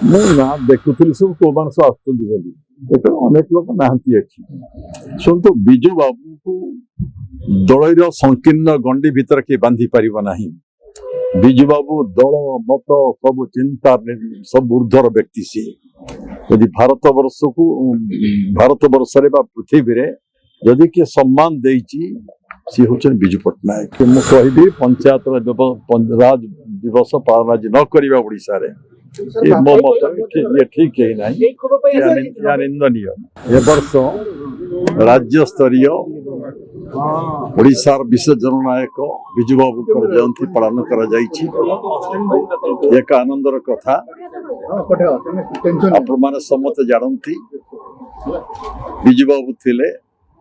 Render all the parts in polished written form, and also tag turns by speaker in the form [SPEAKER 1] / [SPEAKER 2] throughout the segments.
[SPEAKER 1] ना देखुली सब को मान सब आसुच्च बोली देखो अनेक लोक नहांती एठी शुणु विजु बाबू को दलर संकीर्ण गंडी भीतर किए बांधि पारिबो नाही। विजु बाबू दल मत सब चिंता सब ऊर्ध्वर व्यक्ति सी यदि भारत वर्ष को भारत वर्ष पृथ्वी रे यदि किए सम्मान देइची सी हूँ विजु पट्टनायक। मु कहबी पंचायत राज दिवस पालन आज न करवा ओडिशा रे मो मत ये ठीक है ना निंदनीय। ए वर्ष राज्य स्तरीय ओडिशार विशेष जननायक विजु बाबू जयंती पालन करा जायछि। एक आनंदर कथा आपण माने समस्त जानती विजु बाबू थिले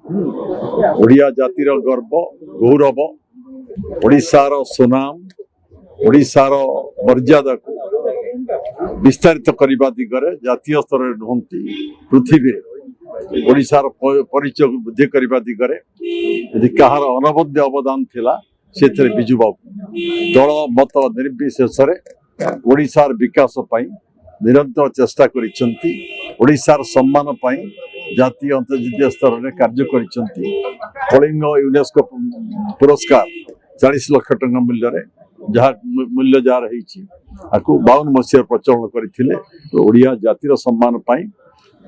[SPEAKER 1] ओडिया जातिर गर्व गौरव ओडिशार सुनाम ओडिशार मर्यादा को विस्तारित करने दिगरे जातीय स्तर नुहति पृथ्वी ओडिशार परिचय वृद्धि करने दिगरे यदि कहार अनबद्य अवदान थिला से विजु बाबू दल मत निर्विशेष ओडिशार विकास पई निरंतर चेष्टा करिसंती। ओडिशार सम्मान पई जातीय अंतर्जातीय स्तर में कार्य करिसंती। कलिंग यूनेस्को पुरस्कार 40 लाख टंका मूल्य रे जहाँ मूल्य जहाँ रही 52 मसीह प्रचलन करथिले। तो ओडिया जातिर सम्मान पाई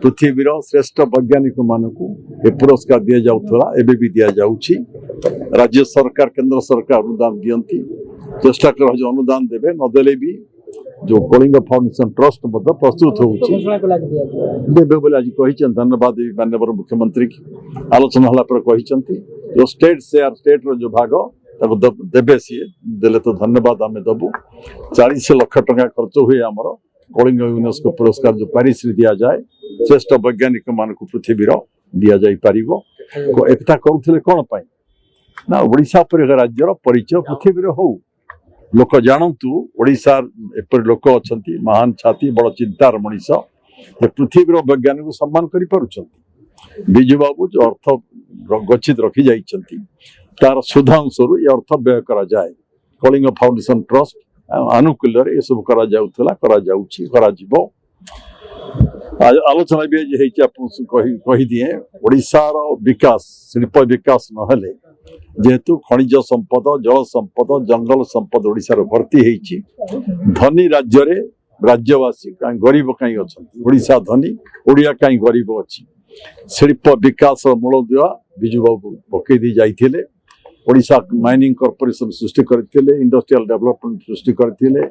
[SPEAKER 1] पृथ्वीर श्रेष्ठ वैज्ञानिक मानकू ए पुरस्कार दिया जाउथला एबे भी दिया जाउछि। राज्य सरकार केंद्र सरकार अनुदान दियंती चेष्टा कर अनुदान देबे नदेले भी जो कलिंग फाउंडेशन ट्रस्ट मत प्रस्तुत होउछि देबे बोले आज कहिछन। धन्यवाद माननीय मुख्यमंत्री की आलोचना हला पर कहिछंती जो स्टेट शेयर स्टेट रो जो भाग देवे सी देले तो धन्यवाद आम दबू। 40 लाख टंका खर्च हुए आमर कलिंग यूनेस्को पुरस्कार जो पारिस रे दिया जाए श्रेष्ठ वैज्ञानिक मान को पृथ्वी दि जा एकता करुले कौन पाई ना ओडिशा पर राज्यर परिचय पृथ्वी हो लोक जानतु ओडिशा एपर लोक अच्छा महान छाती बड़ चिंतार मनीष पृथ्वी वैज्ञानिक को सम्मान कर विजु बाबू जो अर्थ गच्छित रखी जाइछंती तार सुधांशरू ये अर्थ व्यय करा जाए। कलिंग फाउंडेशन ट्रस्ट आनुकूल्य ये सब करा जाउथला करा जाउछि करा जिवो। आलोचना भी कही दिए ओडिशार विकास शिल्प विकास नहले जेहेतु खनिज संपद जल संपद जंगल संपद ओडिशार भर्ती हेछि धनी राज्य रे राज्यवासी कहीं गरीब कहीं अच्छा ओडिशा धनी ओडिया कहीं गरीब अच्छी शिल्प विकास मूलदुआ विजु बाबू पकई दी जाइथिले। ओडिशा माइनिंग कॉर्पोरेशन सृष्टि करथिले इंडस्ट्रियल डेवलपमेंट सृष्टि करथिले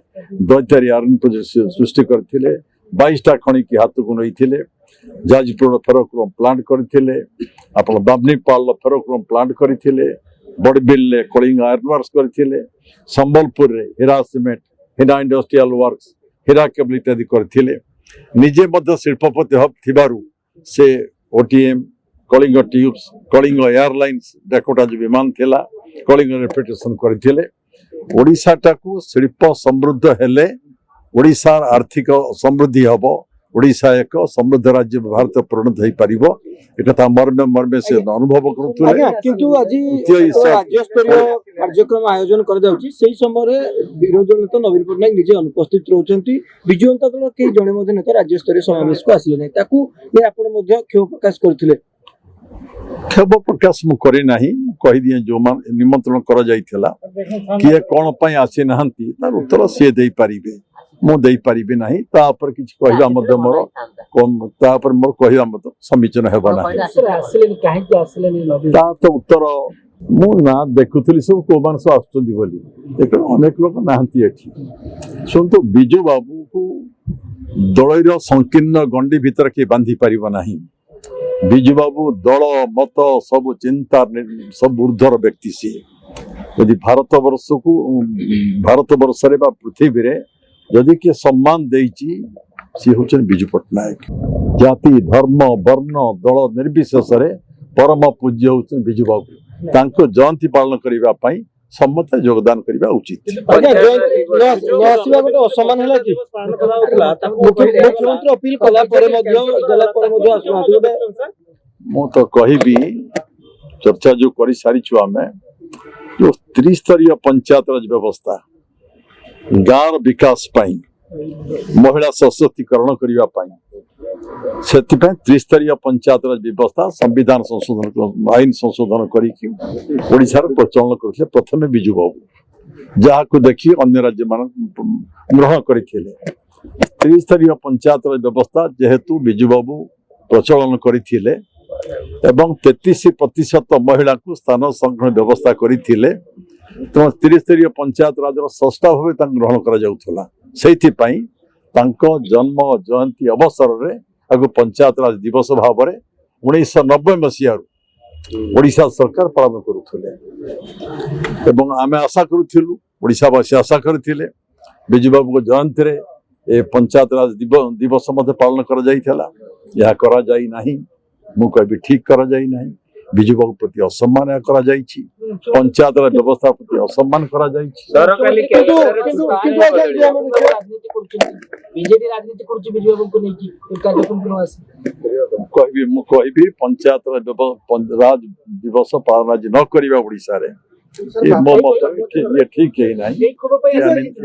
[SPEAKER 1] दैतारी आयरन प्रोजेक्ट सृष्टि करथिले 22टा खनि की हाथ को नइथिले जाजपुर फेरोक्रोम प्लांट करथिले आपण बाबनीपाल फेरोक्रोम प्लांट करथिले बड़बिल ले कलिंग आयरन वर्क्स करथिले संबलपुर रे Hira cement Hira industrial works Hira cable इत्यादि करथिले निजे मध्य शिल्पपति हब थिबारु से OTM Kalinga tubes Kalinga airlines Dakota जो विमान थिला कलिंग रेपुटेशन करथिले। ओडिशा टाकू शिल्प समृद्ध हेले ओडिशा आर्थिक समृद्धि हबो ओडिशा एक समृद्ध राज्य भारत परिणत हो पारिबो एकथा मर्मे मर्मे से अनुभव करुथुले।
[SPEAKER 2] किंतु आज राज्य स्तरीय कार्यक्रम आयोजन कर जाउची सेही समय विरोधी नेता नवीन पटनायक निजे अनुपस्थित रहउचंती विजु जनता दल के जणे मध्ये नेता राज्य स्तरीय समावेश को आसिले नै ताकू ने आपण मध्ये क्षोभ प्रकाश करथिले।
[SPEAKER 1] क्षोभ प्रकाश मु करी नाही कहि दिए जो निमंत्रण करा जाइथिला किए कोन पई आसी नहंती तार उत्तर से देई पारिबे मु देई पारिबे नाही ता पर किछ कहिबा मध्य मोर कोन ता पर मोर कहिबा मत समीचीन हेबा नाही
[SPEAKER 2] आसिले काहे कि आसिले नवीन
[SPEAKER 1] ता तो उत्तर मु ना देखुली सब को मान सब आसुच्च बोली देखो अनेक लोक नहांती एठी शुणु विजु बाबू को दलर संकीर्ण गंडी भीतर किए बांधि पारिबो नाही। विजु बाबू दल मत सब चिंता सब ऊर्ध्वर व्यक्ति सी यदि भारत वर्ष को भारत वर्ष पृथ्वी रे यदि किए सम्मान देइची सी हूँ विजु पट्टनायक। जाति धर्म वर्ण दल निर्विशेष परम पूज्य हूँ विजु बाबू तांको जयंती पालन करबा पई समस्त योगदान करबा उचित।
[SPEAKER 2] मुख्यमंत्री अपील कला
[SPEAKER 1] मु तो कहबी चर्चा जो कर सारी आमे जो त्रिस्तरीय पंचायत राज व्यवस्था गाँव विकास पाई महिला सशक्तिकरण करने से त्रिस्तरीय पंचायत राज व्यवस्था संविधान संशोधन आईन संशोधन करिशार प्रचलन करते प्रथम विजु बाबू जहाँ को देखी अन्य राज्य मान ग्रहण करते त्रिस्तरीय पंचायत राज व्यवस्था जेहेतु विजु बाबू प्रचलन करते 33% महिला को स्थान संग्रहण व्यवस्था करते तेणु त्रिस्तरीय पंचायत राज षष्ठा भाव ग्रहण कर जन्म जयंती अवसर में पंचायत राज दिवस भाव में 1990 मसीह ओडिशा सरकार पालन करुले आम आशा करूँ ओडिशावासी आशा करथिले बिजू बाबू जयंती रे ए पंचायत राज दिवस पालन करा जाई नाही मु कहबी ठीक करा जाई नाही बिजू बाबू प्रति असम्मान करा जाईछि पंचायत राज व्यवस्था प्रति असम्मान करा जाईछि
[SPEAKER 2] बीजेपी राजनीति करूछि बिजू बाबू को नहीं कार्यक्रम को आसी
[SPEAKER 1] कहबी पंचायत राज दिवस पालन आज न करिबा ओडिसा रे ये मो मत ये ठीक है नहीं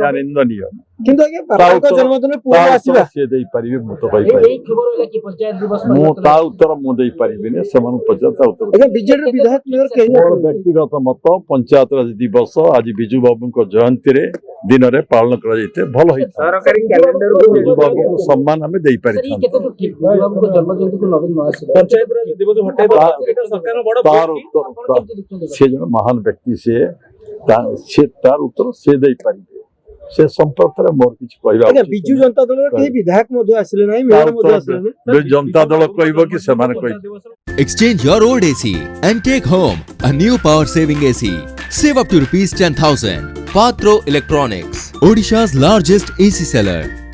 [SPEAKER 1] या निंदनीय
[SPEAKER 2] किंतु आगे बाबाଙ୍କ जन्मदिन पूरा आसीबा
[SPEAKER 1] से देई परिबे मु तो पाई
[SPEAKER 2] एई खबर होला कि पंचायत दिवस
[SPEAKER 1] मु ता उत्तर मु देई परिबे ने समान पचाता उत्तर
[SPEAKER 2] आगे बीजेडी विधायक मेयर कहि
[SPEAKER 1] मोर व्यक्तिगत मत पंचायत राज दिवस आज बिजू बाबू को जयंती रे दिन रे पालन करा जैते भल होई
[SPEAKER 3] सरकारी कैलेंडर को
[SPEAKER 1] बिजू बाबू को सम्मान हमें देई पारि
[SPEAKER 2] सर केते तो ठीक बाबू को जन्मदिन को नवीन न आसीबा
[SPEAKER 3] पंचायत राज दिवस हटाई एटा सरकार बड़
[SPEAKER 1] तार उत्तर से जन महान व्यक्ति से तार उत्तर से देई परिबे से संपर्क रे मोर किछ कहबा
[SPEAKER 2] आगे बिजू जनता दल रे के विधायक मधु आसिले नाही मेयर मधु आसिले नाही
[SPEAKER 1] जनता दल कहबो कि समान कहि
[SPEAKER 4] Exchange your old AC and take home a new power saving AC. Save up to ₹10,000. Patro Electronics, Odisha's largest AC seller.